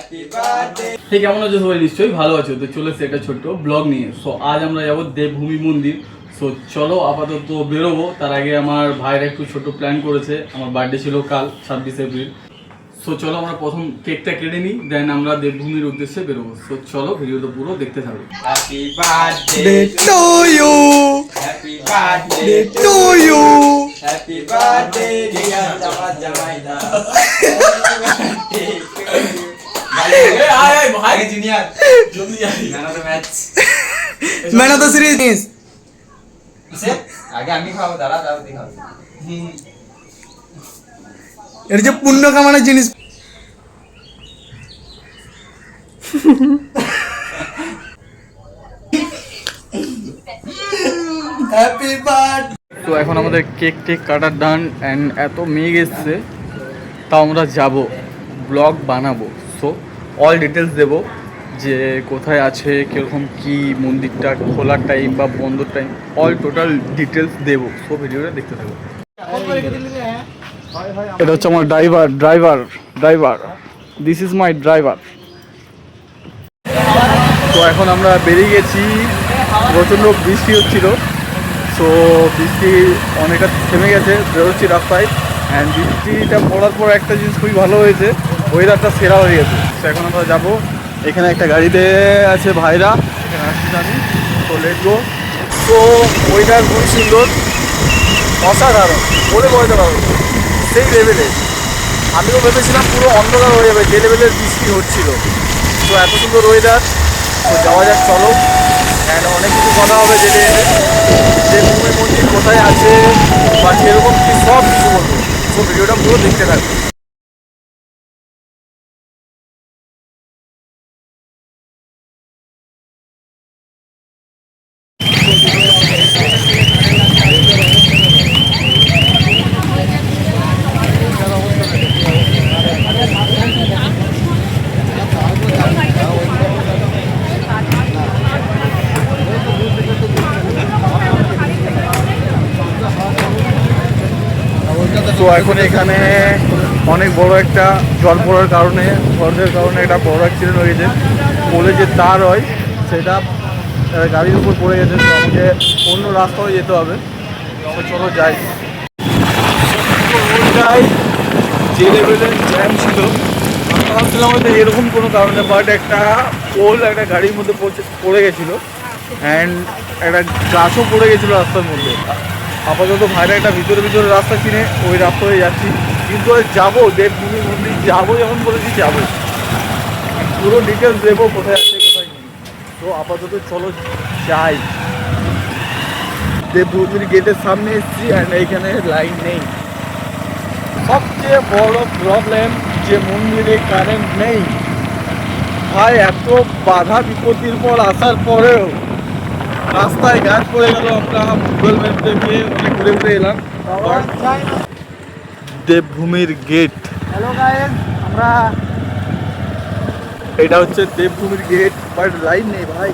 ঠিক কেমন আছো সবাই? নিশ্চয়ই ভালো আছো। তো চলে এসেছে একটা ছোট্ট ব্লগ নিয়ে। সো আজ আমরা যাবো দেবভূমি মন্দির। সো চলো আপাতত বেরোবো। তার আগে আমার ভাইয়ের একটু ছোট প্ল্যান করেছে। আমার বার্থডে ছিল কাল 26 এপ্রিল। সো চলো আমরা প্রথম কেকটা কেটে নিই, দেন আমরা দেবভূমির উদ্দেশ্যে বেরোবো। সো চলো ভিডিওটা পুরো দেখতে থাকো। Happy birthday to you, happy birthday to you, happy birthday dear জামাইদা। ভাই জুনিয়র জলদি man of the match, man of the series. আগে আমি খাবো, দাঁড়া দাঁড়া তুই খাবো। এর যে পুণ্য কামানোর জিনিস। Happy birthday. তো এখন আমাদের কেক টেক কাটার ডান অ্যান্ড এত মেঘ এসছে, তাও আমরা যাব, ব্লগ বানাবো। সো অল ডিটেলস দেবো যে কোথায় আছে, কীরকম কী, মন্দিরটা খোলার টাইম বা বন্ধর টাইম, অল টোটাল ডিটেলস দেবো। সো ভিডিওটা দেখতে থাকবো। এটা হচ্ছে আমার driver this is my driver. তো এখন আমরা বেরিয়ে গেছি, প্রচণ্ড বৃষ্টি হচ্ছিল। সো বৃষ্টি অনেকটা থেমে গেছে, বেরোচ্ছি রাস্তায়। অ্যান্ড বৃষ্টিটা পড়ার পর একটা জিনিস খুবই ভালো হয়েছে, ওয়েদারটা সেরা হয়ে গেছে। তো এখন আমরা যাবো, এখানে একটা গাড়িতে আছে ভাইরা, এখানে আসছি আমি। তো লেটস গো। তো ওয়েদার খুবই সুন্দর, অসাধারণ, বলে বোঝাতে পারবো, সেই লেভেলে। আমিও ভেবেছিলাম পুরো অন্ধকার হয়ে যাবে, যে লেভেলের বৃষ্টি হচ্ছিল। তো এত সুন্দর ওয়েদার। তো যাওয়া যাক, চলো। অ্যান্ড অনেক কিছু কথা হবে, যে দেবভূমি মন্দির কোথায় আছে বা সেরকম কি, সব কিছু বলবো। তো ভিডিওটা পুরো দেখতে থাকবে। তো এখন এখানে অনেক বড় একটা জল পড়ার কারণে, ঝড়ের কারণে একটা বড় অ্যাক্সিডেন্ট হয়ে গেছে। পোলে যে তার হয় সেটা গাড়ির উপর পড়ে গেছে। তো আমাকে অন্য রাস্তা হয়ে যেতে হবে। তো চলো যাই। যে লেভেলের জ্যাম ছিল, আমি ভাবছিলাম হয়তো এরকম কোনো কারণে, বাট একটা পোল একটা গাড়ির মধ্যে পড়ে গেছিলো। অ্যান্ড একটা গাছও পড়ে গেছিলো রাস্তার মধ্যে। আপাতত ভাইরা একটা ভিতরে রাস্তা কিনে ওই রাস্তা হয়ে যাচ্ছি। কিন্তু যাবো দেবভূমি মন্দির, যাবো যখন বলেছি যাবো, পুরো ডিটেলস দেবো কোথায় আছে কোথায় নেই। তো আপাতত চলো যাই। দেবভূমির গেটের সামনে এসেছি, অ্যান্ড এইখানে লাইন নেই। সবচেয়ে বড় প্রবলেম যে মন্দিরে কারেন্ট নেই। ভাই এত বাধা বিপত্তির পর আসার পরেও রাস্তায় গাছ পড়ে গেল। আমরা গুগল ম্যাপ দেখে অনেক ঘুরে এলাম। দেবভূমির গেট, হ্যালো গাইস, আমরা এটা হচ্ছে দেবভূমির গেট, বাট লাইন নেই ভাই।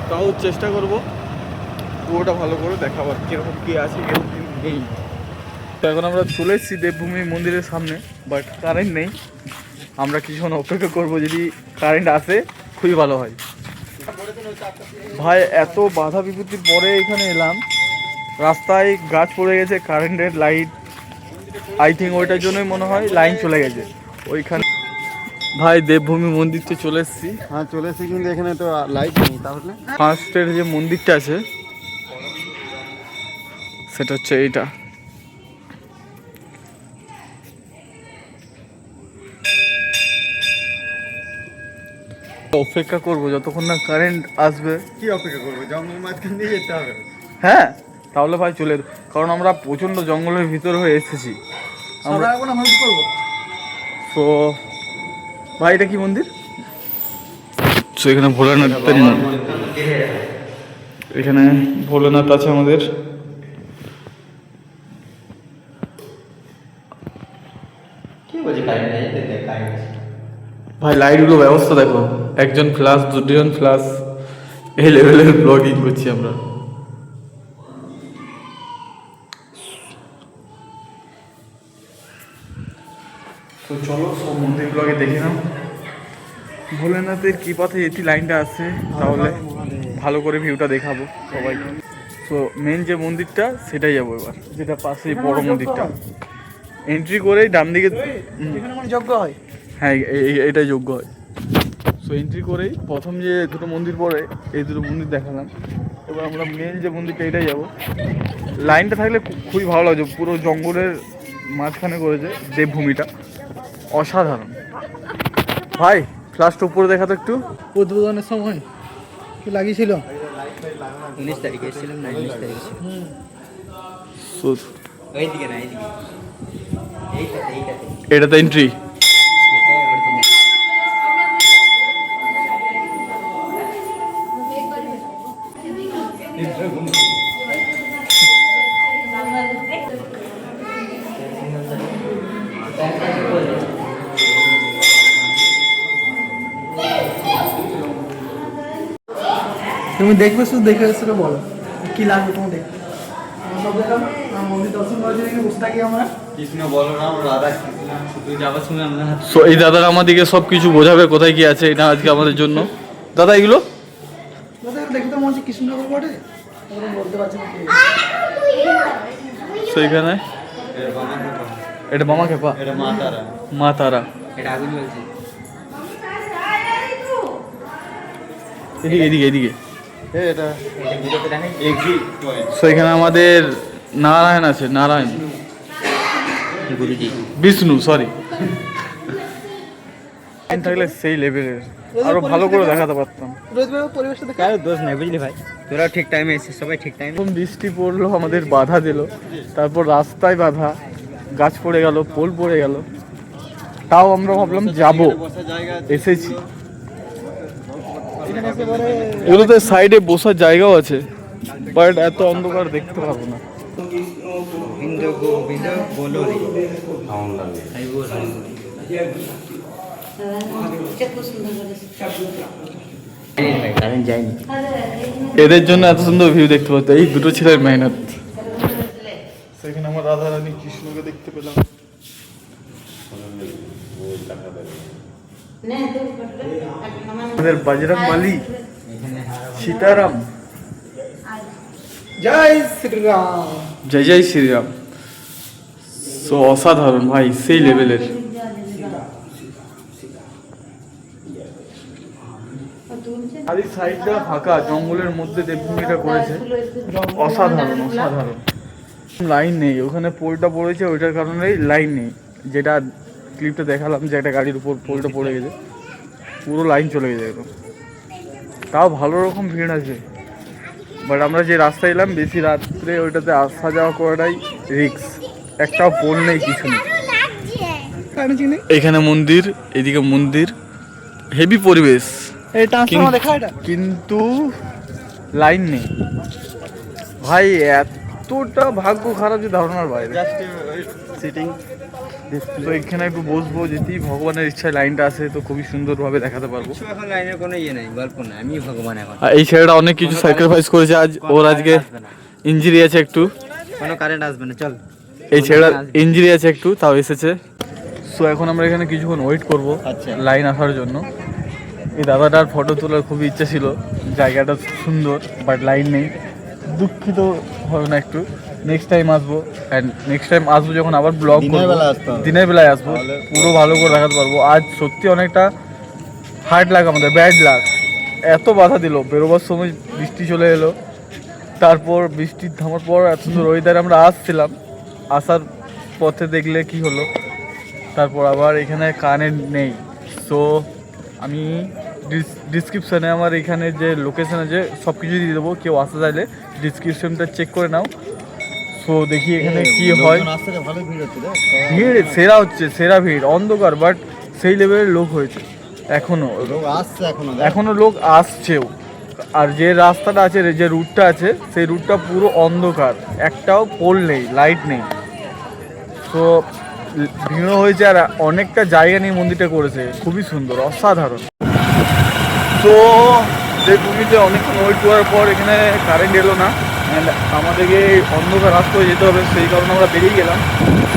তাও চেষ্টা করব পুরোটা ভালো করে দেখাবার, কিরকম কি আছে কিরকম কি নেই। তো এখন আমরা চলে এসেছি দেবভূমি মন্দিরের সামনে, বাট কারেন্ট নেই। আমরা কিছুক্ষণ অপেক্ষা করবো, যদি কারেন্ট আসে খুবই ভালো হয়। ভাই এত বাধা বিপত্তির পরে এখানে এলাম, রাস্তায় গাছ পড়ে গেছে, কারেন্টের লাইট, আই থিঙ্ক ওইটার জন্যই মনে হয় লাইন চলে গেছে ওইখানে। ভাই দেবভূমি মন্দিরতে চলে এসেছি। হ্যাঁ চলে এসেছি, কিন্তু এখানে তো লাইট নেই। তাহলে ফার্স্টের যে মন্দিরটা আছে সেটা হচ্ছে এইটা। অপেক্ষা করবো যতক্ষণ না কারেন্ট আসবে। কি অপেক্ষা করবো? জঙ্গল মাঝখান দিয়ে যেতে হবে। হ্যাঁ তাহলে ভাই চলে, কারণ আমরা প্রচণ্ড জঙ্গলের ভিতর হয়ে এসেছি আমরা। এখন আমরা কি করবো? তো ভাই এটা কি মন্দির? তো এখানে ভোলানাথের, এখানে ভোলানাথ আছে আমাদের। ভাই লাইটগুলো ব্যবস্থা দেখো, একজন ফ্লাশ, দুজন ফ্লাশ, এই লেভেলের ব্লগিং করছি আমরা। তো চলো সব মন্দিরগুলোকে দেখে নাও। ভোলেনাথের কৃপাতে এটি লাইনটা আছে, তাহলে ভালো করে ভিউটা দেখাবো সবাইকে। তো মেন যে মন্দিরটা সেটাই যাবো এবার, যেটা পাশেই বড় মন্দিরটা। এন্ট্রি করেই ডান দিকে যজ্ঞ হয়। হ্যাঁ এটাই যোগ্য হয়। সো এন্ট্রি করেই প্রথম যে দুটো মন্দির পড়ে, এই দুটো মন্দির দেখালাম। এবার আমরা মেন যে মন্দিরটা এটাই যাবো। লাইনটা থাকলে খুবই ভালো লাগছে, পুরো জঙ্গলের মাঝখানে করেছে দেবভূমিটা, অসাধারণ। ভাই ফ্লাশটা উপরে দেখাতো একটু। উদ্বোধনের সময় কি লাগিয়েছিল? 19 তারিখে এসেছিলাম না, 19 তারিখে সো এইদিকে না, এইদিকে এইটাতে এটাতে এন্ট্রি। এটাই অরিজিনাল। তুমি দেখবে, শুধু দেখে এসে বলো কি লাগবে তোমার দেখতে। আমরা সব দেখলাম, মন্দির দর্শন করার জন্য এখানে বসে থাকি আমরা। কৃষ্ণ বলরাম রাধা কৃষ্ণ শুধু যাবার সময় আমরা সো এই দাদারা আমাদেরকে সব কিছু বোঝাবে কোথায় কি আছে এটা আজকে আমাদের জন্য। দাদা এগুলো দেখে তো মনে হচ্ছে কৃষ্ণনগর বটে, ওরা বলতে পারছি না কি। সো এখানে এটা মামা খেপা, এটা মা তারা। মা তারা। এটা আগুন জ্বলছে। এদিকে এদিকে এদিকে। এটা এটা ভিডিওতে দেখেন। Exit point. সো এখানে আমাদের নারায়ণ আছে, নারায়ণ গুরুজি বিষ্ণু সরি। থাকলে সেই লেভেলের আরো ভালো করে দেখাতে পারতাম। রোহিত ভাই পরিবেশটা দেখে কারো দোষ নেই, বুঝলি ভাই? তোরা ঠিক টাইমে এসেছিস, সবাই ঠিক টাইমে। প্রথম বৃষ্টি পড়লো, আমাদের বাধা দিল, তারপর রাস্তায় বাধা, গাছ পড়ে গেল, পোল পড়ে গেল, তাও আমরা ভাবলাম যাব, বসার জায়গা আছে। এসেছি। এখানে একেবারে এগুলোতে সাইডে বসার জায়গাও আছে, বাট এত অন্ধকার দেখতে পারবো না। গোবিন্দ গোবিন্দ বলো রে। হাই বল, হাই বল। কারেন্ট যায়নি। এদের জন্য এত সুন্দর ভিউ দেখতে পাচ্ছি, এই দুটো ছেলের মেহনত। সেখানে আমার রাধা রানী কৃষ্ণকে দেখতে পেলাম। আমাদের বজরং বলি, সীতারাম, জয় শ্রীরাম। জয় জয় শ্রীরাম। সো অসাধারণ ভাই, সেই লেভেলের। খালি সাইডটা ফাঁকা, জঙ্গলের মধ্যে দেবভূমিটা করেছে, অসাধারণ অসাধারণ। লাইন নেই, ওখানে পোলটা পড়েছে, ওইটার কারণেই লাইন নেই। যেটা ক্লিপটা দেখালাম যে একটা গাড়ির উপর পোলটা পড়ে গেছে, পুরো লাইন চলে গেছে একদম। তাও ভালো রকম ভিড় আছে, বাট আমরা যে রাস্তায় এলাম বেশি রাত্রে ওইটাতে আসা যাওয়া করাটাই রিস্ক। একটাও পোল নেই, কিছু নেই। এখানে মন্দির, এদিকে মন্দির, হেভি পরিবেশ, এই ট্রান্সফর্মার দেখা এটা। কিন্তু লাইন নেই ভাই। এতটা ভাগ্য খারাপ যে ধারণার বাইরে। Just sitting. তো এখানে একটু বসবো, যদি ভগবানের ইচ্ছায় লাইনটা আসে তো খুবই সুন্দরভাবে দেখাতে পারবো। কিছু এখন লাইনের কোনো ইয়ে নেই, গল্প না, আমি ভগবান এখন। আর এই ছেলেটা অনেক কিছু স্যাক্রিফাইস করেছে, আজ ওর আজকে ইঞ্জুরি আছে একটু। কোনো কারেন্ট আসবে না, চল। এই ছেলেটার ইঞ্জুরি আছে একটু, তাও এসেছে। সো এখন আমরা এখানে কিছুক্ষণ ওয়েট করবো আচ্ছা। লাইন আসার জন্য। এই দাদাটার ফটো তোলার খুবই ইচ্ছা ছিল, জায়গাটা সুন্দর, বাট লাইন নেই। দুঃখিত হবে না একটু, নেক্সট টাইম আসবো। অ্যান্ড নেক্সট টাইম আসবো যখন আবার ব্লগ দিনের করবো, বেলা আসতে হবে। দিনের বেলায় আসবো, পুরো ভালো করে দেখাতে পারবো। আজ সত্যি অনেকটা হার্ড লাগ, আমাদের ব্যাড লাগ। এত বাধা দিল, বেরোবার সময় বৃষ্টি চলে এলো, তারপর বৃষ্টির থামার পর এত সুন্দর ওয়েদারে আমরা আসছিলাম, আসার পথে দেখলে কি হলো, তারপর আবার এখানে কারেন্ট নেই। সো আমি ডিসক্রিপশানে আমার এখানে যে লোকেশান আছে সব কিছু দিয়ে দেবো, কেউ আসতে চাইলে ডিসক্রিপশনটা চেক করে নাও। সো দেখি এখানে কি হয়। রাস্তাতে ভালো ভিড় হচ্ছে রে। ভিড় সেরা হচ্ছে, সেরা ভিড়, অন্ধকার, বাট সেই লেভেলের লোক হয়েছে এখনও, লোক আসছে এখনো। এখনও লোক আসছেও। আর যে রাস্তাটা আছে, যে রুটটা আছে, সেই রুটটা পুরো অন্ধকার, একটাও পোল নেই, লাইট নেই। তো ভিড় হয়েছে, আর অনেকটা জায়গা নিয়ে মন্দিরটা করেছে, খুবই সুন্দর, অসাধারণ। তো যে ভূমিতে অনেকক্ষণ ওয়েট করার পর এখানে কারেন্ট এলো না, অ্যান্ড আমাদেরকে অন্ধকার রাস্তায় যেতে হবে, সেই কারণে আমরা বেরিয়ে গেলাম।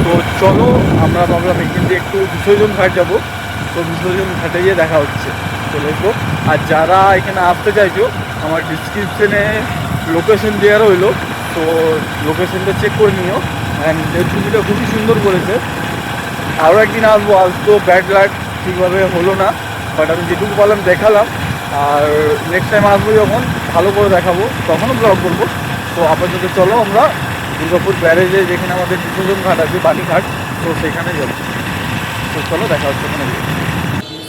তো চলো আমরা ভাবলাম এখান থেকে একটু বিসর্জন ঘাট যাবো। তো বিসর্জন ঘাটে গিয়ে দেখা হচ্ছে, চলে আসবো। আর যারা এখানে আসতে চাইছো, আমার ডিসক্রিপশনে লোকেশন দেওয়া রইলো, তো লোকেশনটা চেক করে নিও। অ্যান্ড এই ছবিটা খুবই সুন্দর করেছে। আরও একদিন আসবো, আজ তো ব্যাড লাক ঠিকভাবে হলো না, বাট আমি যেটুকু পারলাম দেখালাম। আর নেক্সট টাইম আসবো যখন ভালো করে দেখাবো, তখনও ব্লগ করবো। তো আপাতত চলো আমরা দুর্গাপুর ব্যারেজে, যেখানে আমাদের বিসর্জন ঘাট আছে, বাটিঘাট, তো সেখানে যাবো। তো চলো দেখা হচ্ছে ওখানে গিয়ে।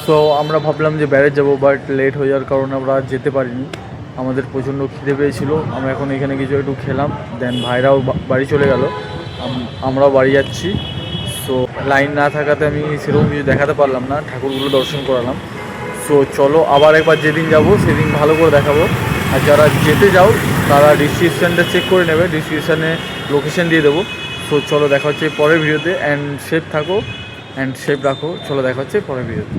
সো আমরা ভাবলাম যে ব্যারেজ যাবো, বাট লেট হয়ে যাওয়ার কারণে আমরা যেতে পারিনি। আমাদের প্রচণ্ড খিদে পেয়েছিলো, আমরা এখন এখানে কিছু একটু খেলাম, দেন ভাইরাও বাড়ি চলে গেল, আমরাও বাড়ি যাচ্ছি। সো লাইন না থাকাতে আমি সেরকম কিছু দেখাতে পারলাম না, ঠাকুরগুলো দর্শন করালাম। সো চলো আবার একবার যেদিন যাব সেদিন ভালো করে দেখাবো। আর যারা যেতে যাও তারা ডিসক্রিপশানটা চেক করে নেবে, ডিসক্রিপশানে লোকেশান দিয়ে দেবো। সো চলো দেখা হচ্ছে পরের ভিডিওতে। অ্যান্ড সেফ থাকো, অ্যান্ড সেফ রাখো। চলো দেখা হচ্ছে পরের ভিডিওতে।